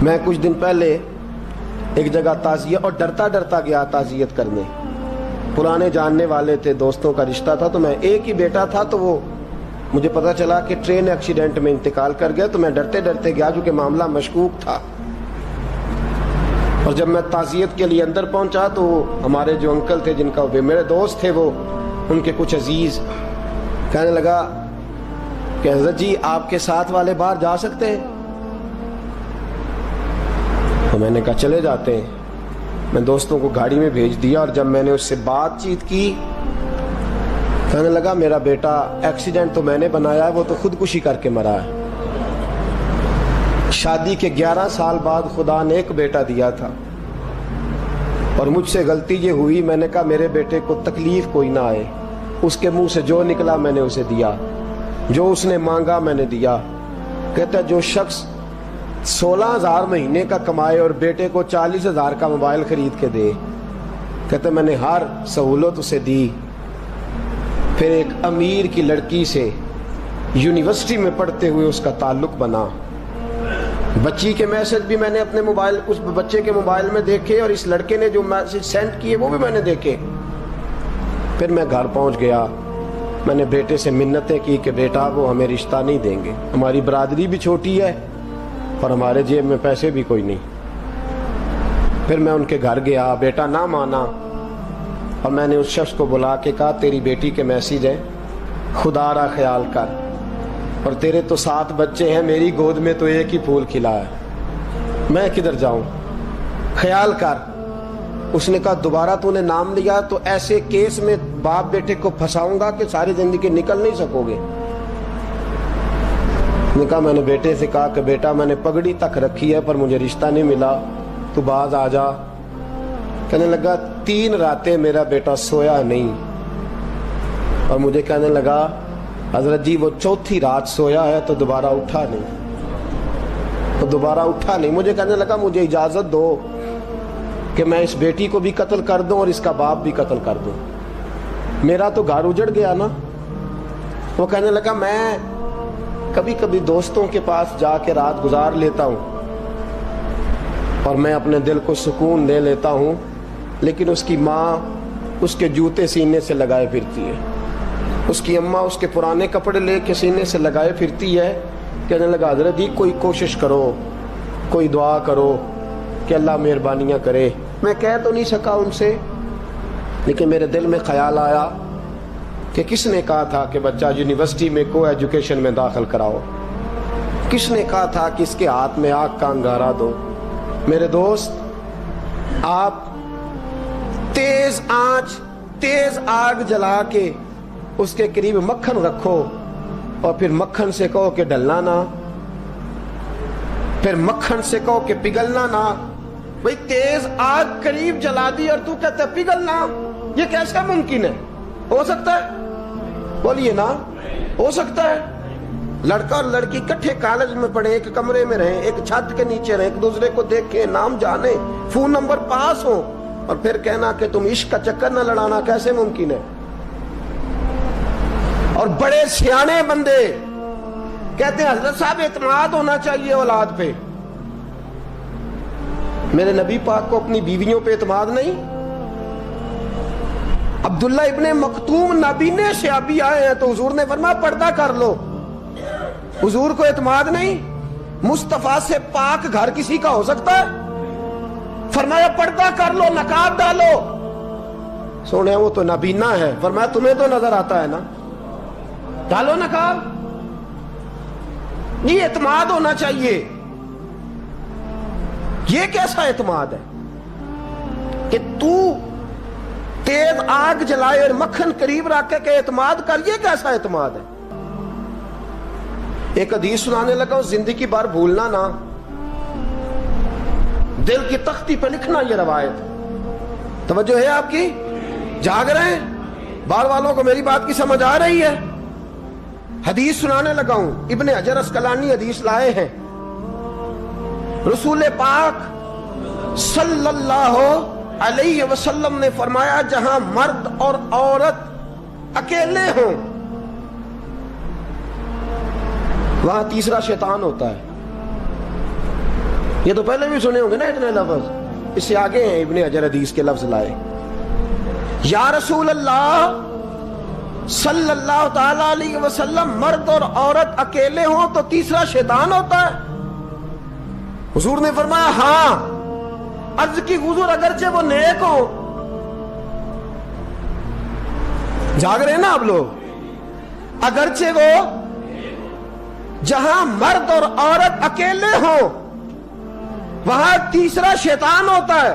میں کچھ دن پہلے ایک جگہ تعزیت اور ڈرتا ڈرتا گیا تعزیت کرنے. پرانے جاننے والے تھے, دوستوں کا رشتہ تھا, تو میں ایک ہی بیٹا تھا, تو وہ مجھے پتا چلا کہ ٹرین ایکسیڈنٹ میں انتقال کر گیا. تو میں ڈرتے ڈرتے گیا کیونکہ معاملہ مشکوک تھا. اور جب میں تعزیت کے لیے اندر پہنچا تو ہمارے جو انکل تھے, جن کا میرے دوست تھے, وہ ان کے کچھ عزیز کہنے لگا کہ حضرت جی آپ کے ساتھ والے باہر جا سکتے ہیں؟ تو میں نے کہا چلے جاتے ہیں. میں دوستوں کو گاڑی میں بھیج دیا, اور جب میں نے اس سے بات چیت کی, کہنے لگا میرا بیٹا ایکسیڈنٹ تو میں نے بنایا ہے, وہ تو خودکشی کر کے مرا ہے. شادی کے 11 سال بعد خدا نے ایک بیٹا دیا تھا, اور مجھ سے غلطی یہ ہوئی, میں نے کہا میرے بیٹے کو تکلیف کوئی نہ آئے. اس کے منہ سے جو نکلا میں نے اسے دیا, جو اس نے مانگا میں نے دیا. کہتا ہے جو شخص 16,000 مہینے کا کمائے اور بیٹے کو 40,000 کا موبائل خرید کے دے, کہتا ہے میں نے ہر سہولت اسے دی. پھر ایک امیر کی لڑکی سے یونیورسٹی میں پڑھتے ہوئے اس کا تعلق بنا. بچی کے میسج بھی میں نے اپنے موبائل, اس بچے کے موبائل میں دیکھے, اور اس لڑکے نے جو میسج سینڈ کیے وہ بھی میں نے دیکھے. پھر میں گھر پہنچ گیا, میں نے بیٹے سے منتیں کی کہ بیٹا وہ ہمیں رشتہ نہیں دیں گے, ہماری برادری بھی چھوٹی ہے اور ہمارے جیب میں پیسے بھی کوئی نہیں. پھر میں ان کے گھر گیا, بیٹا نہ مانا, اور میں نے اس شخص کو بلا کے کہا تیری بیٹی کے میسج ہیں, خدا را خیال کر, اور تیرے تو 7 بچے ہیں, میری گود میں تو ایک ہی پھول کھلا ہے, میں کدھر جاؤں, خیال کر. اس نے کہا دوبارہ تو نے نام لیا تو ایسے کیس میں باپ بیٹے کو پھنساؤں گا کہ ساری زندگی نکل نہیں سکو گے. نے کہا میں نے بیٹے سے کہا کہ بیٹا میں نے پگڑی تک رکھی ہے پر مجھے رشتہ نہیں ملا, تو باز آ جا. کہنے لگا 3 راتیں میرا بیٹا سویا نہیں, اور مجھے کہنے لگا حضرت جی وہ 4تھی رات سویا ہے تو دوبارہ اٹھا نہیں. مجھے کہنے لگا مجھے اجازت دو کہ میں اس بیٹی کو بھی قتل کر دوں اور اس کا باپ بھی قتل کر دوں, میرا تو گھر اجڑ گیا نا. وہ کہنے لگا میں کبھی کبھی دوستوں کے پاس جا کے رات گزار لیتا ہوں اور میں اپنے دل کو سکون دے لیتا ہوں, لیکن اس کی ماں اس کے جوتے سینے سے لگائے پھرتی ہے, اس کی اماں اس کے پرانے کپڑے لے کے سینے سے لگائے پھرتی ہے. کہنے لگا حضرت جی کوئی کوشش کرو, کوئی دعا کرو کہ اللہ مہربانیاں کرے. میں کہہ تو نہیں سکا ان سے, لیکن میرے دل میں خیال آیا کہ کس نے کہا تھا کہ بچہ یونیورسٹی میں کو ایجوکیشن میں داخل کراؤ, کس نے کہا تھا کہ اس کے ہاتھ میں آگ کا انگارہ دو. میرے دوست, آپ تیز آنچ تیز آگ جلا کے اس کے قریب مکھن رکھو, اور پھر مکھن سے کہو کہ ڈلنا نہ, پھر مکھن سے کہو کہ پگھلنا نہ. بھئی تیز آگ قریب جلا دی اور تو کہتا ہے پگھلنا, یہ کیسا ممکن ہے؟ ہو سکتا ہے؟ بولیے نا, ہو سکتا ہے؟ لڑکا اور لڑکی کٹھے کالج میں پڑھیں, ایک کمرے میں رہیں, ایک چھت کے نیچے رہیں, ایک دوسرے کو دیکھیں, نام جانیں, فون نمبر پاس ہو, اور پھر کہنا کہ تم عشق کا چکر نہ لڑانا, کیسے ممکن ہے؟ اور بڑے سیانے بندے کہتے ہیں حضرت صاحب اعتماد ہونا چاہیے اولاد پہ. میرے نبی پاک کو اپنی بیویوں پہ اعتماد نہیں؟ عبداللہ ابن مکتوم نابینے سے ابھی آئے ہیں تو حضور نے فرمایا پردہ کر لو, حضور کو اعتماد نہیں؟ مصطفیٰ سے پاک گھر کسی کا ہو سکتا ہے؟ فرمایا پردہ کر لو, نقاب ڈالو. سونے وہ تو نابینا ہے, فرمایا تمہیں تو نظر آتا ہے نا, ڈالو نقاب. یہ اعتماد ہونا چاہیے. یہ کیسا اعتماد ہے کہ تو تیز آگ جلائے اور مکھن قریب رکھ کے اعتماد کر, یہ کیسا اعتماد ہے؟ ایک حدیث سنانے لگا ہوں, زندگی بھر بھولنا نہ, دل کی تختی پہ لکھنا یہ روایت. توجہ ہے آپ کی؟ جاگ رہے ہیں؟ باہر والوں کو میری بات کی سمجھ آ رہی ہے؟ حدیث سنانے لگا ہوں, ابن حجر اسقلانی حدیث لائے ہیں. رسول پاک صلی اللہ علیہ وسلم نے فرمایا جہاں مرد اور عورت اکیلے ہوں وہاں تیسرا شیطان ہوتا ہے. یہ تو پہلے بھی سنے ہوں گے نا اتنے لفظ. اس سے آگے ہیں ابن حجر حدیث کے لفظ لائے. یا رسول اللہ صلی اللہ تعالی علیہ وسلم، مرد اور عورت اکیلے ہوں تو تیسرا شیطان ہوتا ہے؟ حضور نے فرمایا ہاں. عرض کی حضور اگرچہ وہ نیک ہو. جاگ رہے ہیں نا آپ لوگ؟ اگرچہ وہ جہاں مرد اور عورت اکیلے ہوں وہاں تیسرا شیطان ہوتا ہے.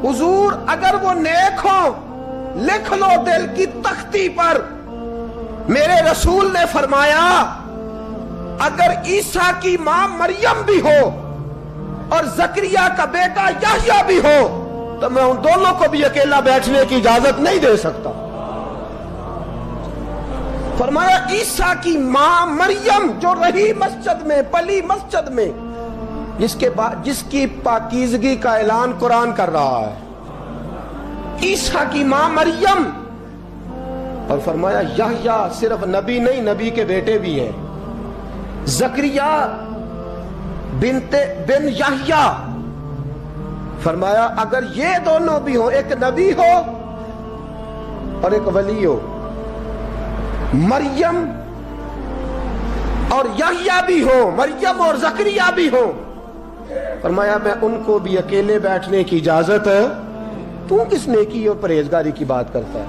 حضور اگر وہ نیک ہو لکھ لو دل کی تختی پر. میرے رسول نے فرمایا اگر عیسیٰ کی ماں مریم بھی ہو اور زکریا کا بیٹا یحییٰ بھی ہو تو میں ان دونوں کو بھی اکیلا بیٹھنے کی اجازت نہیں دے سکتا. فرمایا عیسیٰ کی ماں مریم جو رہی مسجد میں، پلی مسجد میں، جس کی پاکیزگی کا اعلان قرآن کر رہا ہے، عیسیٰ کی ماں مریم. اور فرمایا یحییٰ صرف نبی نہیں، نبی کے بیٹے بھی ہیں. زکریا بن یحییٰ. فرمایا اگر یہ دونوں بھی ہوں، ایک نبی ہو اور ایک ولی ہو، مریم اور یحییٰ بھی ہو، مریم اور زکریا بھی ہو، فرمایا میں ان کو بھی اکیلے بیٹھنے کی اجازت ہے. تو کس نیکی اور پرہیزگاری کی بات کرتا ہے؟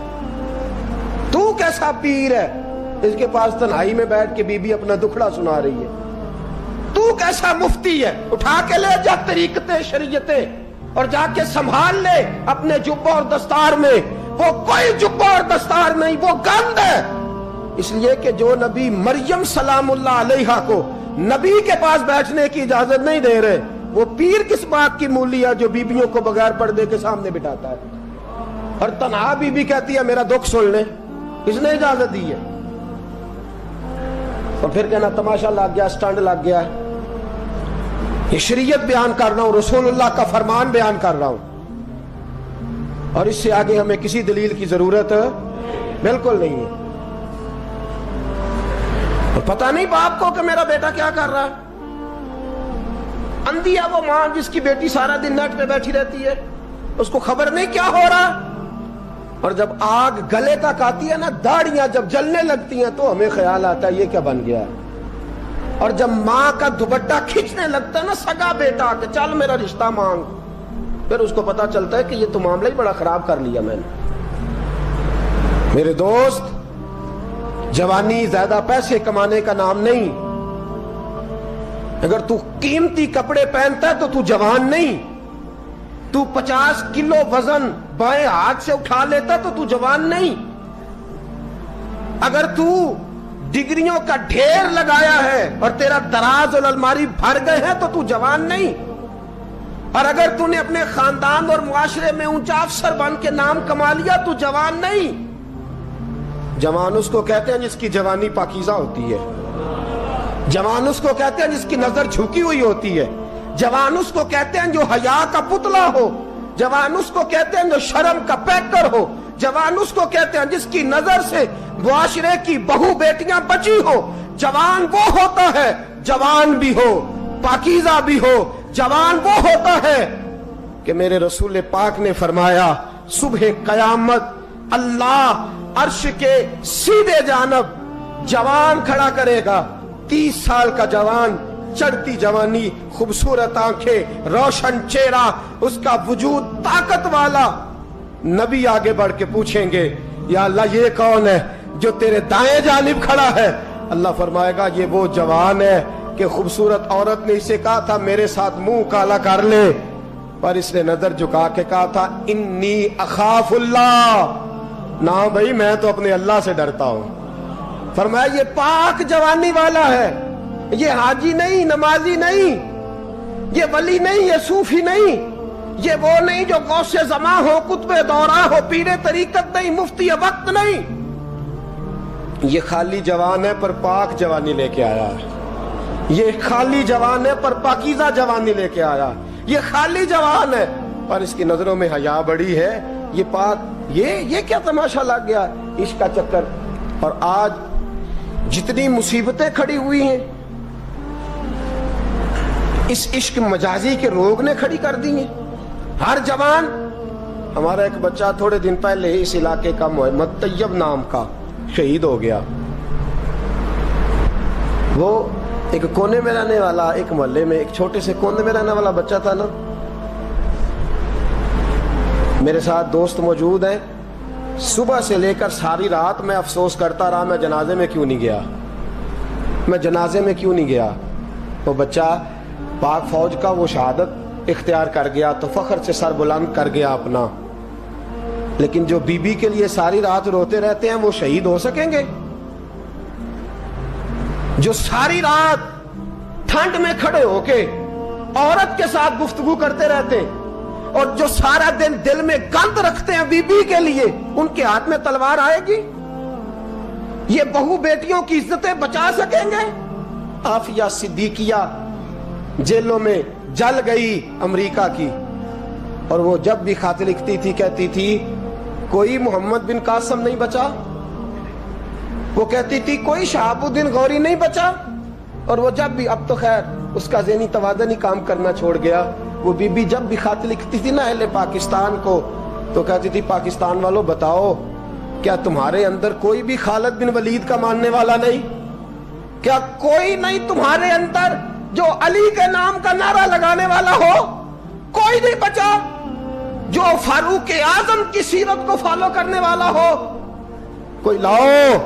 تو کیسا پیر ہے اس کے پاس تنہائی میں بیٹھ کے بی بی اپنا دکھڑا سنا رہی ہے؟ تو کیسا مفتی ہے؟ اٹھا کے لے جا طریقتیں شریعتیں اور جا کے سنبھال لے اپنے جبہ اور دستار میں. وہ کوئی جبہ اور دستار نہیں، وہ گند ہے. اس لیے کہ جو نبی مریم سلام اللہ علیہا کو نبی کے پاس بیٹھنے کی اجازت نہیں دے رہے، وہ پیر کس بات کی مولی ہے جو بیبیوں کو بغیر پردے کے سامنے بٹھاتا ہے؟ اور تنہا بی بی کہتی ہے میرا دکھ سن لے، اس نے اجازت دی ہے. اور پھر کہنا تماشا لگ گیا، سٹنڈ لگ گیا. یہ شریعت بیان کر رہا ہوں، رسول اللہ کا فرمان بیان کر رہا ہوں، اور اس سے آگے ہمیں کسی دلیل کی ضرورت بالکل نہیں ہے. اور پتہ نہیں باپ کو کہ میرا بیٹا کیا کر رہا ہے. اندھی ہے وہ ماں جس کی بیٹی سارا دن نیٹ پہ بیٹھی رہتی ہے، اس کو خبر نہیں کیا ہو رہا. اور جب آگ گلے تک آتی ہے نا، داڑیاں جب جلنے لگتی ہیں تو ہمیں خیال آتا ہے یہ کیا بن گیا ہے. اور جب ماں کا دوپٹہ کھینچنے لگتا ہے نا سگا بیٹا کہ چل میرا رشتہ مانگ، پھر اس کو پتا چلتا ہے کہ یہ تو معاملہ ہی بڑا خراب کر لیا میں نے. میرے دوست، جوانی زیادہ پیسے کمانے کا نام نہیں. اگر تو قیمتی کپڑے پہنتا ہے تو تو جوان نہیں. تو 50 کلو وزن بائیں ہاتھ سے اٹھا لیتا تو تو جوان نہیں. اگر تو ڈگریوں کا ڈھیر لگایا ہے اور تیرا دراز اور الماری بھر گئے ہیں تو تو جوان نہیں. اور اگر تو نے اپنے خاندان اور معاشرے میں اونچا افسر بن کے نام کما لیا تو جوان نہیں. جوان اس کو کہتے ہیں جس کی جوانی پاکیزہ ہوتی ہے. جوان اس کو کہتے ہیں جس کی نظر جھکی ہوئی ہوتی ہے. جوان اس کو کہتے ہیں جو حیا کا پتلا ہو. جوان اس کو کہتے ہیں جو شرم کا پیکر ہو. جوان اس کو کہتے ہیں جس کی نظر سے معاشرے کی بہو بیٹیاں بچی ہو. جوان وہ ہوتا ہے، جوان بھی ہو پاکیزہ بھی ہو. جوان وہ ہوتا ہے کہ میرے رسول پاک نے فرمایا صبح قیامت اللہ عرش کے سیدھے جانب جوان کھڑا کرے گا. 30 سال کا جوان، چڑھتی جوانی، خوبصورت آنکھیں، روشن چہرہ، اس کا وجود طاقت والا. نبی آگے بڑھ کے پوچھیں گے یا اللہ یہ کون ہے جو تیرے دائیں جانب کھڑا ہے؟ اللہ فرمائے گا یہ وہ جوان ہے کہ خوبصورت عورت نے اسے کہا تھا میرے ساتھ منہ کالا کر لے، پر اس نے نظر جھکا کے کہا تھا انی اخاف اللہ. نہ بھائی میں تو اپنے اللہ سے ڈرتا ہوں. فرمایا یہ پاک جوانی والا ہے، یہ حاجی نہیں، نمازی نہیں، یہ ولی نہیں، یہ صوفی نہیں، یہ وہ نہیں جو غوث زماں ہو، قطب دورہ ہو، پیر طریقت نہیں، مفتی وقت نہیں. یہ خالی جوان ہے پر پاک جوانی لے کے آیا ہے. یہ خالی جوان ہے پر پاکیزہ جوانی لے کے آیا. یہ خالی جوان ہے پر اس کی نظروں میں حیا بڑی ہے. یہ پاک، یہ کیا تماشا لگ گیا عشق کا چکر. اور آج جتنی مصیبتیں کھڑی ہوئی ہیں اس عشق مجازی کے روگ نے کھڑی کر دی ہیں. ہر جوان. ہمارا ایک بچہ تھوڑے دن پہلے اس علاقے کا محمد طیب نام کا شہید ہو گیا. وہ ایک کونے میں رہنے والا, ایک محلے میں ایک چھوٹے سے کونے میں رہنے والا بچہ تھا نا. میرے ساتھ دوست موجود ہیں. صبح سے لے کر ساری رات میں افسوس کرتا رہا میں جنازے میں کیوں نہیں گیا, میں جنازے میں کیوں نہیں گیا. وہ بچہ پاک فوج کا وہ شہادت اختیار کر گیا تو فخر سے سر بلند کر گیا اپنا. لیکن جو بی بی کے لیے ساری رات روتے رہتے ہیں وہ شہید ہو سکیں گے؟ جو ساری رات ٹھنڈ میں کھڑے ہو کے عورت کے ساتھ گفتگو کرتے رہتے ہیں اور جو سارا دن دل میں گند رکھتے ہیں بی بی کے لیے, ان کے ہاتھ میں تلوار آئے گی؟ یہ بہو بیٹیوں کی عزتیں بچا سکیں گے؟ عافیہ صدیقیہ جیلوں میں جل گئی امریکہ کی, اور وہ جب بھی خط لکھتی تھی کہتی تھی کوئی محمد بن قاسم نہیں بچا, وہ کہتی تھی کوئی شہاب الدین غوری نہیں بچا. اور وہ جب بھی, اب تو خیر اس کا ذہنی توازن ہی کام کرنا چھوڑ گیا, وہ بی بی جب بھی خط لکھتی تھی نا اہل پاکستان کو تو کہتی تھی پاکستان والوں بتاؤ کیا تمہارے اندر کوئی بھی خالد بن ولید کا ماننے والا نہیں؟ کیا کوئی نہیں تمہارے اندر جو علی کے نام کا نعرہ لگانے والا ہو؟ کوئی نہیں بچا جو فاروق اعظم کی سیرت کو فالو کرنے والا ہو. کوئی لاؤ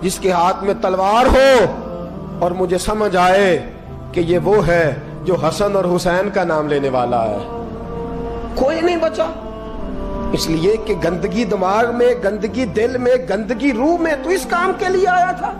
جس کے ہاتھ میں تلوار ہو اور مجھے سمجھ آئے کہ یہ وہ ہے جو حسن اور حسین کا نام لینے والا ہے. کوئی نہیں بچا. اس لیے کہ گندگی دماغ میں, گندگی دل میں, گندگی روح میں تو اس کام کے لیے آیا تھا.